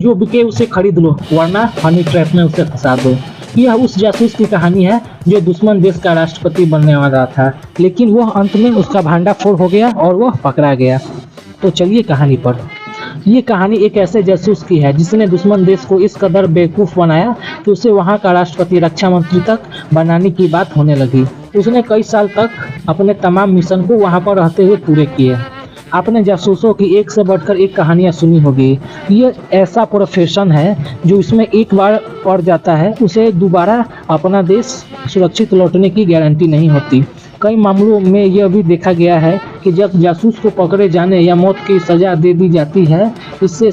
जो बिके उसे खरीद लो, वरना हनी ट्रैप में उसे फंसा दो। यह उस जासूस की कहानी है जो दुश्मन देश का राष्ट्रपति बनने वाला था, लेकिन वह अंत में उसका भांडाफोड़ हो गया और वह पकड़ा गया। तो चलिए कहानी पर। ये कहानी एक ऐसे जासूस की है जिसने दुश्मन देश को इस कदर बेवकूफ़ बनाया कि उसे वहाँ का राष्ट्रपति, रक्षा मंत्री तक बनाने की बात होने लगी। उसने कई साल तक अपने तमाम मिशन को वहाँ पर रहते हुए पूरे किए। आपने जासूसों की एक से बढ़कर एक कहानियाँ सुनी होगी। ये ऐसा प्रोफेशन है जो इसमें एक बार पड़ जाता है उसे दोबारा अपना देश सुरक्षित लौटने की गारंटी नहीं होती। कई मामलों में यह भी देखा गया है कि जब जासूस को पकड़े जाने या मौत की सज़ा दे दी जाती है, इससे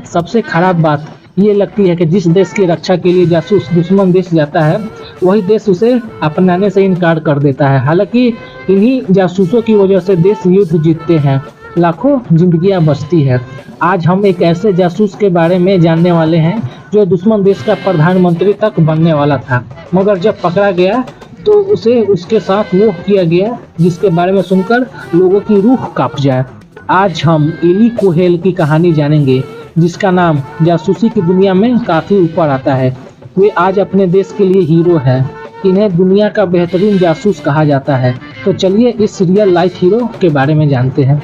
सबसे खराब बात ये लगती है कि जिस देश की रक्षा के लिए जासूस दुश्मन देश जाता है, वही देश उसे अपनाने से इनकार कर देता है। हालांकि इन्हीं जासूसों की वजह से देश युद्ध जीतते हैं, लाखों जिंदगियां बचती है। आज हम एक ऐसे जासूस के बारे में जानने वाले हैं जो दुश्मन देश का प्रधानमंत्री तक बनने वाला था, मगर जब पकड़ा गया तो उसे उसके साथ वो किया गया जिसके बारे में सुनकर लोगों की रूह कांप जाए। आज हम एली कोहेल की कहानी जानेंगे, जिसका नाम जासूसी की दुनिया में काफ़ी ऊपर आता है। वे आज अपने देश के लिए हीरो हैं। इन्हें दुनिया का बेहतरीन जासूस कहा जाता है। तो चलिए इस रियल लाइफ हीरो के बारे में जानते हैं।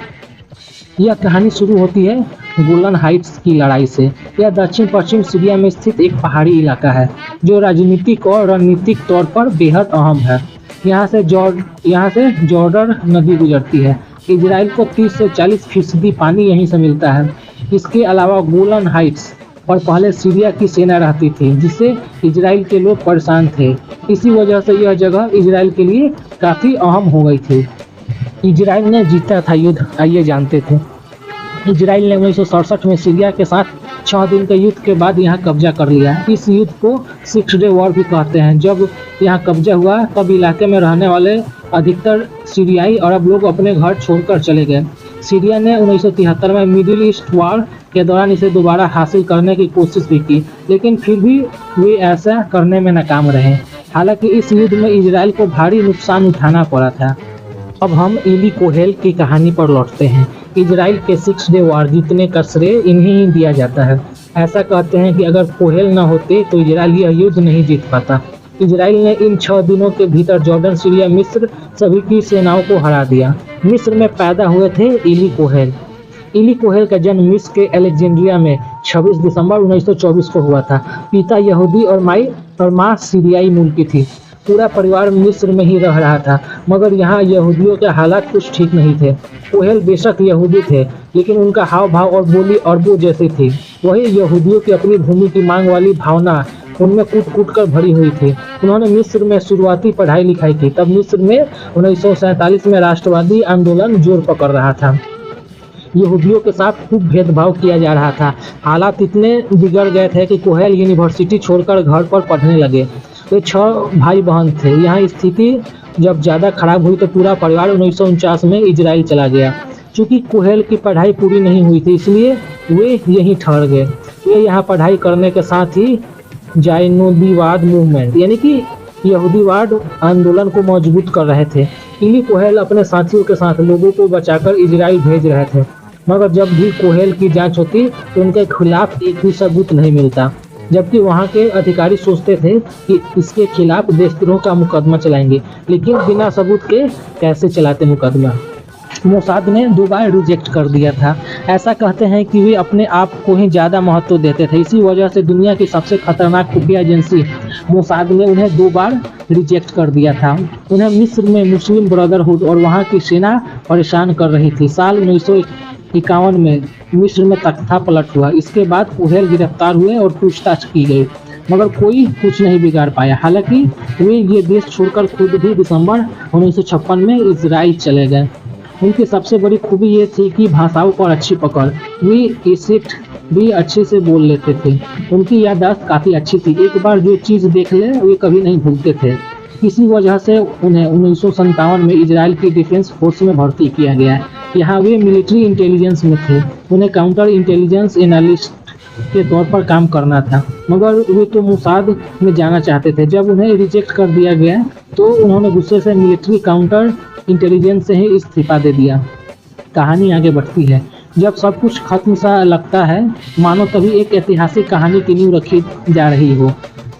यह कहानी शुरू होती है गोलन हाइट्स की लड़ाई से। यह दक्षिण पश्चिम सीरिया में स्थित एक पहाड़ी इलाका है जो राजनीतिक और रणनीतिक तौर पर बेहद अहम है। यहाँ से जॉर्डन नदी गुजरती है। इजराइल को 30 से 40% पानी यहीं से मिलता है। इसके अलावा गोलन हाइट्स पर पहले सीरिया की सेना रहती थी, जिससे इजराइल के लोग परेशान थे। इसी वजह से यह जगह इजराइल के लिए काफ़ी अहम हो गई थी। इजराइल ने जीता था युद्ध, आइए जानते थे। इजराइल ने 1967 में सीरिया के साथ 6 दिन के युद्ध के बाद यहाँ कब्जा कर लिया। इस युद्ध को 6 डे वॉर भी कहते हैं। जब यहाँ कब्जा हुआ तब इलाके में रहने वाले अधिकतर सीरियाई अरब लोग अपने घर छोड़कर चले गए। सीरिया ने 1973 में मिडिल ईस्ट वॉर के दौरान इसे दोबारा हासिल करने की कोशिश भी की, लेकिन फिर भी वे ऐसा करने में नाकाम रहे। हालांकि इस युद्ध में इजराइल को भारी नुकसान उठाना पड़ा था। अब हम एली कोहेल की कहानी पर लौटते हैं। इजराइल के 6 डे वॉर जीतने का श्रेय इन्हें ही दिया जाता है। ऐसा कहते हैं कि अगर कोहेल न होते तो इजराइल यह युद्ध नहीं जीत पाता। इजराइल ने इन 6 दिनों के भीतर जॉर्डन, सीरिया, मिस्र सभी की सेनाओं को हरा दिया। मिस्र में पैदा हुए थे एली कोहेल। एली कोहेल का जन्म मिस्र के अलेक्जेंड्रिया में 26 दिसंबर 1924 को हुआ था। पिता यहूदी और माँ सीरियाई मूल की थी। पूरा परिवार मिस्र में ही रह रहा था, मगर यहाँ यहूदियों के हालात कुछ ठीक नहीं थे। कोहेल बेशक यहूदी थे, लेकिन उनका हाव भाव और बोली अरबों जैसी थी। वही यहूदियों की अपनी भूमि की मांग वाली भावना उनमें कूट कूट कर भरी हुई थी। उन्होंने मिस्र में शुरुआती पढ़ाई लिखाई की। तब मिस्र में 1947 में राष्ट्रवादी आंदोलन जोर पकड़ रहा था। यहूदियों के साथ खूब भेदभाव किया जा रहा था। हालात इतने बिगड़ गए थे कि कोहेल यूनिवर्सिटी छोड़कर घर पर पढ़ने लगे। वे 6 भाई बहन थे। यहाँ स्थिति जब ज़्यादा खराब हुई तो पूरा परिवार 1949 में इजराइल चला गया। चूँकि कोहेल की पढ़ाई पूरी नहीं हुई थी, इसलिए वे यहीं ठहर गए। वे यहाँ पढ़ाई करने के साथ ही जायनोदीवाद मूवमेंट यानी कि यहूदीवाद आंदोलन को मजबूत कर रहे थे। एली कोहेल अपने साथियों के साथ लोगों को बचाकर इजराइल भेज रहे थे, मगर जब भी कोहेल की जांच होती तो उनके खिलाफ एक भी सबूत नहीं मिलता। जबकि वहाँ के अधिकारी सोचते थे कि इसके खिलाफ देशद्रोह का मुकदमा चलाएंगे, लेकिन बिना सबूत के कैसे चलाते मुकदमा। मोसाद ने 2 बार रिजेक्ट कर दिया था। ऐसा कहते हैं कि वे अपने आप को ही ज़्यादा महत्व देते थे। इसी वजह से दुनिया की सबसे खतरनाक खुफिया एजेंसी मोसाद ने उन्हें 2 बार रिजेक्ट कर दिया था। उन्हें मिस्र में मुस्लिम ब्रदरहुड और वहाँ की सेना परेशान कर रही थी। साल 1951 में मिस्र में तख्ता पलट हुआ। इसके बाद कोहेल गिरफ्तार हुए और पूछताछ की गई, मगर कोई कुछ नहीं बिगाड़ पाया। हालांकि वे ये देश छोड़कर खुद भी दिसंबर 1956 में इजराइल चले गए। उनकी सबसे बड़ी खूबी ये थी कि भाषाओं पर अच्छी पकड़। वे इजिप्ट भी अच्छे से बोल लेते थे। उनकी याददाश्त काफ़ी अच्छी थी। एक बार जो चीज़ देख ले वे कभी नहीं भूलते थे। इसी वजह से उन्हें 1957 में इजराइल की डिफेंस फोर्स में भर्ती किया गया। यहाँ वे मिलिट्री इंटेलिजेंस में थे। उन्हें काउंटर इंटेलिजेंस एनालिस्ट के तौर पर काम करना था, मगर वे तो मोसाद में जाना चाहते थे। जब उन्हें रिजेक्ट कर दिया गया तो उन्होंने गुस्से से मिलिट्री काउंटर इंटेलिजेंस से ही इस्तीफा दे दिया। कहानी आगे बढ़ती है। जब सब कुछ खत्म सा लगता है, मानो तभी एक ऐतिहासिक कहानी की नींव रखी जा रही हो।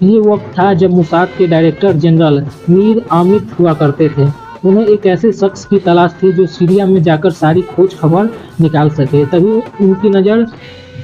ये वक्त था जब मोसाद के डायरेक्टर जनरल मीर आमिर हुआ करते थे। उन्हें एक ऐसे शख्स की तलाश थी जो सीरिया में जाकर सारी खोज खबर निकाल सके। तभी उनकी नज़र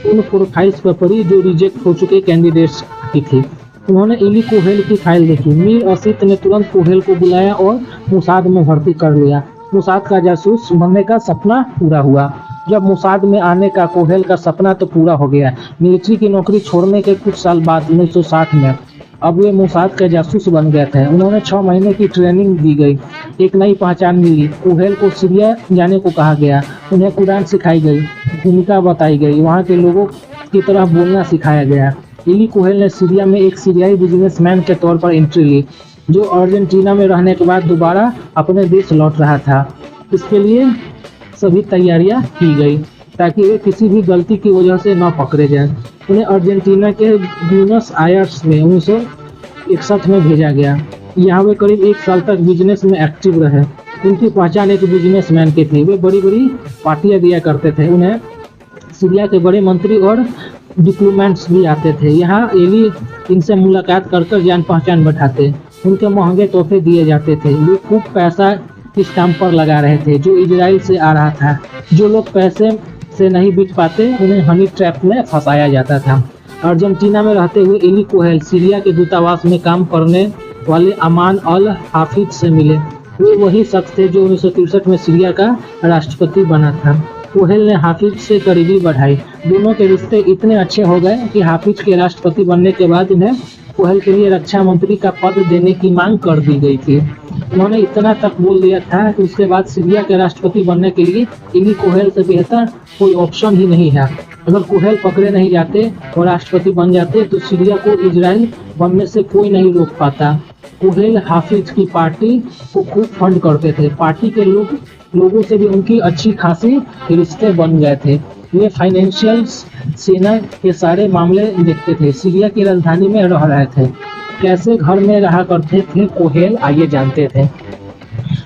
उन प्रोफाइल्स पर पड़ी जो रिजेक्ट हो चुके कैंडिडेट्स की थी। उन्होंने इली कोहेल की फाइल देखी। मीर असित ने तुरंत कोहेल को बुलाया और मोसाद में भर्ती कर लिया। मोसाद का जासूस बनने का सपना पूरा हुआ। जब मोसाद में आने का कोहेल का सपना तो पूरा हो गया। मिलिट्री की नौकरी छोड़ने के कुछ साल बाद 1960 में अब वे मोसाद के जासूस बन गए थे। उन्होंने 6 महीने की ट्रेनिंग दी गई। एक नई पहचान मिली। कोहेल को सीरिया जाने को कहा गया। उन्हें कुरान सिखाई गई, भूमिका बताई गई, वहाँ के लोगों की तरह बोलना सिखाया गया। इली कोहेल ने सीरिया में एक सीरियाई बिजनेसमैन के तौर पर एंट्री ली, जो अर्जेंटीना में रहने के बाद दोबारा अपने देश लौट रहा था। इसके लिए सभी तैयारियां की गई ताकि वे किसी भी गलती की वजह से न पकड़े जाएं। उन्हें अर्जेंटीना के ब्यूनस आयर्स में 1961 में भेजा गया। यहाँ वे करीब 1 साल तक बिजनेस में एक्टिव रहे। उनकी पहचान एक बिजनेसमैन की थी। वे बड़ी बड़ी पार्टियां दिया करते थे। उन्हें सीरिया के बड़े मंत्री और डिप्लोमेट्स भी आते थे। यहाँ एली इनसे मुलाकात कर कर जान पहचान बैठाते। उनके महंगे तोहफे दिए जाते थे। वे खूब पैसा इस काम पर लगा रहे थे जो इजराइल से आ रहा था। जो लोग पैसे से नहीं बिक पाते उन्हें हनी ट्रैप में फंसाया जाता था। अर्जेंटीना में रहते हुए एली कोहेल सीरिया के दूतावास में काम करने वाले अमान अल हाफिज से मिले। वे वही शख्स थे जो 1963 में सीरिया का राष्ट्रपति बना था। कोहेल ने हाफिज से करीबी बढ़ाई। दोनों के रिश्ते इतने अच्छे हो गए कि हाफिज के राष्ट्रपति बनने के बाद इन्हें कोहेल के लिए रक्षा मंत्री का पद देने की मांग कर दी गई थी। उन्होंने इतना तक बोल दिया था कि उसके बाद सीरिया के राष्ट्रपति बनने के लिए इली कोहेल से बेहतर कोई ऑप्शन ही नहीं है। अगर कोहेल पकड़े नहीं जाते और राष्ट्रपति बन जाते तो सीरिया को इजराइल बनने से कोई नहीं रोक पाता। कोहेल हाफिज की पार्टी को खूब फंड करते थे। पार्टी के लोगों से भी उनकी अच्छी खासी रिश्ते बन गए थे। वे फाइनेंशियल सेना के सारे मामले देखते थे। सीरिया की राजधानी में रह रहे थे। कैसे घर में रहा करते थे कोहेल आइए जानते थे।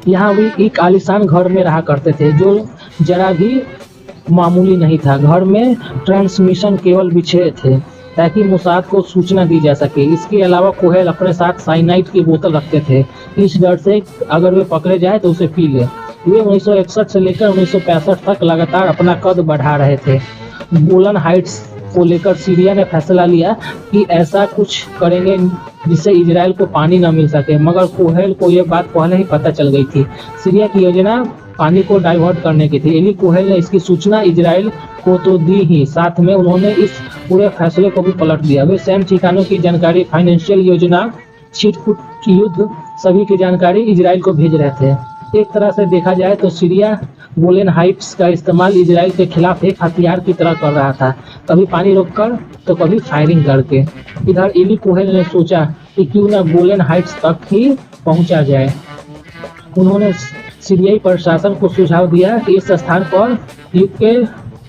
यहाँ वे एक आलीशान घर में रहा करते थे जो जरा भी मामूली नहीं था। घर में ट्रांसमिशन केबल बिछे थे ताकि मोसाद को सूचना दी जा सके। इसके अलावा कोहेल अपने साथ साइनाइड की बोतल रखते थे, इस डर से अगर वे पकड़े जाए तो उसे पी ले। वे 1961 से लेकर 1965 तक लगातार अपना कद बढ़ा रहे थे। गोलन हाइट्स को लेकर सीरिया ने फैसला लिया कि ऐसा कुछ करेंगे जिससे इजराइल को पानी न मिल सके, मगर कोहेल को यह बात पहले ही पता चल गई थी। सीरिया की योजना पानी को डाइवर्ट करने की थी। एली कोहेल ने इसकी सूचना इजराइल को तो दी ही, साथ में उन्होंने इस पूरे फैसले को भी पलट दिया। वे सैम ठिकानों की जानकारी, फाइनेंशियल योजना, छिटपुट की युद्ध, सभी की जानकारी इजराइल को भेज रहे थे। एक तरह से देखा जाए तो सीरिया गोलन हाइट्स का इस्तेमाल इजराइल के खिलाफ एक हथियार की तरह कर रहा था, कभी पानी रोककर तो कभी फायरिंग करके। इधर एली कोहेल ने सोचा कि क्यों न गोलन हाइट्स तक ही पहुंचा जाए। उन्होंने सीरियाई प्रशासन को सुझाव दिया कि इस स्थान पर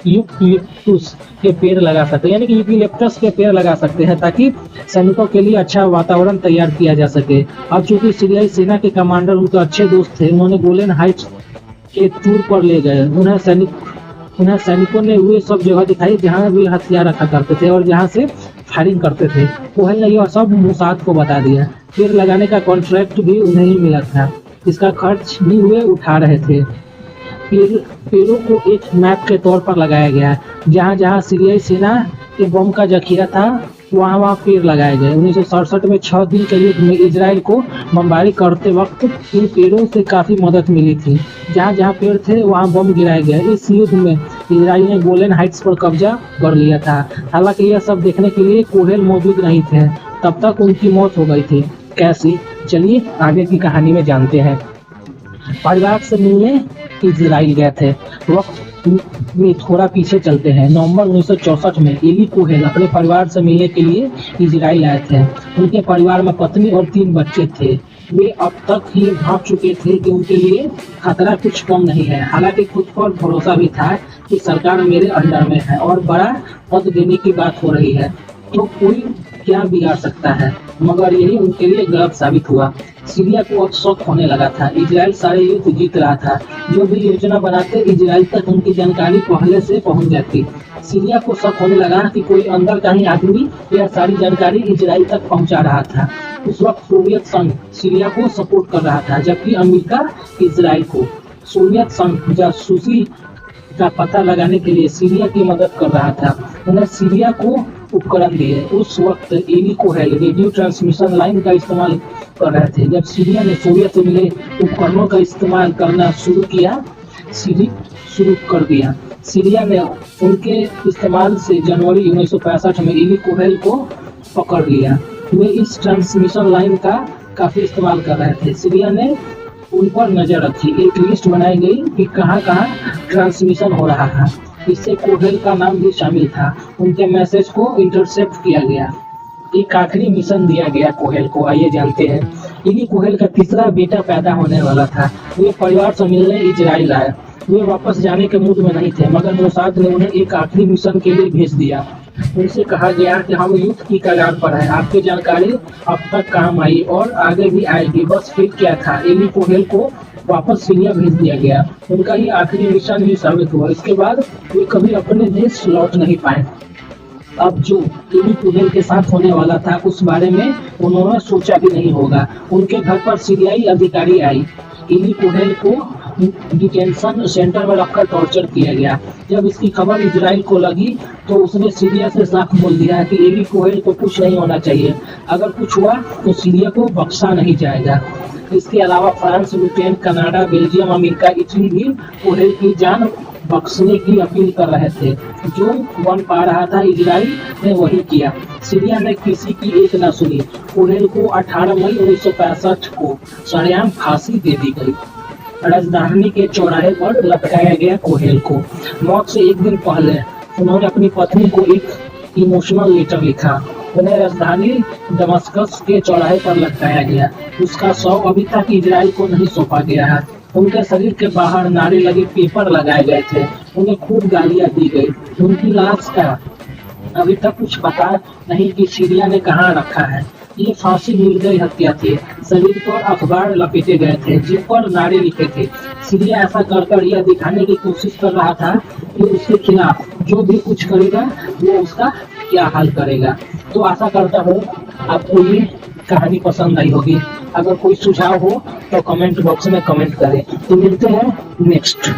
यूकेलिप्टस के पेड़ लगा सकते हैं, यानी कि यूकेलिप्टस के पेड़ लगा सकते हैं ताकि सैनिकों के लिए अच्छा वातावरण तैयार किया जा सके। अब चूंकि सीरियाई सेना के कमांडर उनके अच्छे दोस्त थे, उन्होंने गोलन हाइट्स के टूर पर ले गए। उन्हें सैनिकों ने वे सब जगह दिखाई जहां वे हथियार रखा करते थे और जहां से फायरिंग करते थे। कोहेल ने यह सब मोसाद को बता दिया। पेड़ लगाने का कॉन्ट्रैक्ट भी उन्हें ही मिला था। इसका खर्च भी वे उठा रहे थे। पेड़ों को एक मैप के तौर पर लगाया गया। जहां जहां सीरियाई सेना के बम का जखीरा था वहां वहां पेड़ लगाए गए। 1967 में 6 दिन के युद्ध में इजराइल को बमबारी करते वक्त इन पेड़ों से काफी मदद मिली थी। जहां जहां पेड़ थे वहां बम गिराए गए। इस युद्ध में इजराइल ने गोलन हाइट्स पर कब्जा कर लिया था। हालांकि यह सब देखने के लिए कोहेल मौजूद नहीं थे। तब तक उनकी मौत हो गई थी। कैसी? चलिए आगे की कहानी में जानते हैं। परिवार से मिलने इजराइल गए थे। वक्त में थोड़ा पीछे चलते हैं। नवंबर 1964 में एली कोहेल अपने परिवार से मिलने के लिए इजराइल आए थे। उनके परिवार में पत्नी और 3 बच्चे थे। वे अब तक ही भाग चुके थे कि उनके लिए खतरा कुछ कम नहीं है। हालांकि खुद पर भरोसा भी था कि सरकार मेरे अंडर में है और बड़ा पद देने की बात हो रही है तो कोई क्या बिगाड़ सकता है, मगर यही उनके लिए गलत साबित हुआ। सीरिया को अब शक होने लगा था, इजराइल सारे युद्ध जीत रहा था। जो भी योजना बनाते इजराइल तक उनकी जानकारी पहले से पहुंच जाती। सीरिया को शक होने लगा कि कोई अंदर का ही आदमी यह सारी जानकारी इजराइल तक पहुंचा रहा था। उस वक्त सोवियत संघ सीरिया को सपोर्ट कर रहा था, जबकि अमेरिका इजराइल को। सोवियत संघ जासूसी का पता लगाने के लिए सीरिया की मदद कर रहा था। उन्हें सीरिया को उपकरण दिए। उस वक्त एली कोहेल रेडियो ट्रांसमिशन लाइन का इस्तेमाल कर रहे थे। जब सीरिया ने सोवियत से मिले उपकरणों का इस्तेमाल करना शुरू कर दिया। सीरिया ने उनके इस्तेमाल से जनवरी 1965 में एली कोहेल को पकड़ लिया। वे इस ट्रांसमिशन लाइन का काफी इस्तेमाल कर रहे थे। सीरिया ने उन पर नजर रखी। एक लिस्ट बनाई गई कि कहाँ कहाँ ट्रांसमिशन हो रहा था। इससे कोहेल का नाम भी शामिल था। उनके मैसेज को इंटरसेप्ट किया गया। एक आखिरी मिशन दिया गया कोहेल को, आइए जानते हैं। एली कोहेल का तीसरा बेटा पैदा होने वाला था। वे परिवार से मिलने इजराइल आए। वे वापस जाने के मूड में नहीं थे, मगर मोसाद ने उन्हें एक आखिरी मिशन के लिए भेज दिया। उनसे कहा गया कि हम युद्ध की कगार पर हैं, आपकी जानकारी अब तक काम आई और आगे भी आएगी। बस फिर क्या था, एली कोहेल को वापस सीरिया भेज दिया गया। उनका ही आखिरी मिशन ही साबित हुआ। इसके बाद वे कभी अपने देश लौट नहीं पाए। अब जो एली कोहेल के साथ होने वाला था उस बारे में उन्होंने सोचा भी नहीं होगा। उनके घर पर सीरियाई अधिकारी आई। एली कोहेल को डिटेंशन सेंटर में रखकर टॉर्चर किया गया। जब इसकी खबर इजराइल को लगी तो उसने सीरिया से साफ बोल दिया कि एली कोहेल को कुछ नहीं होना चाहिए। अगर कुछ हुआ तो सीरिया को बख्शा नहीं जाएगा। इसके अलावा France, Britain, Canada, Belgium, America, Italy भी कोहेल की जान बख्शने की अपील कर रहे थे। जो बन पा रहा था इजराइल ने वही किया। सीरिया ने किसी की एक न सुनी। कोहेल को 18 मई 1965 को सरेआम फांसी दे दी गई। राजधानी के चौराहे पर लटकाया गया कोहेल को। मौत से एक दिन पहले उन्होंने अपनी पत्नी को एक इमोशनल लेटर लिखा। उन्हें राजधानी दमस्कस के चौराहे पर लटकाया गया। उसका शव अभी तक इजराइल को नहीं सौंपा गया है। उनके शरीर के बाहर नारे लगे पेपर लगाए गए थे। उन्हें खूब गालियां दी गई। उनकी लाश का अभी तक कुछ पता नहीं कि सीरिया ने कहाँ रखा है। ये फांसी निर्दयी हत्या थी। शरीर पर अखबार लपेटे गए थे जिन पर नारे लिखे थे। सीरिया ऐसा कर यह दिखाने की कोशिश कर रहा था कि उसके खिलाफ जो भी कुछ करेगा वो उसका क्या हाल करेगा। तो आशा करता हूँ आपको ये कहानी पसंद आई होगी। अगर कोई सुझाव हो तो कमेंट बॉक्स में कमेंट करें। तो मिलते हैं नेक्स्ट।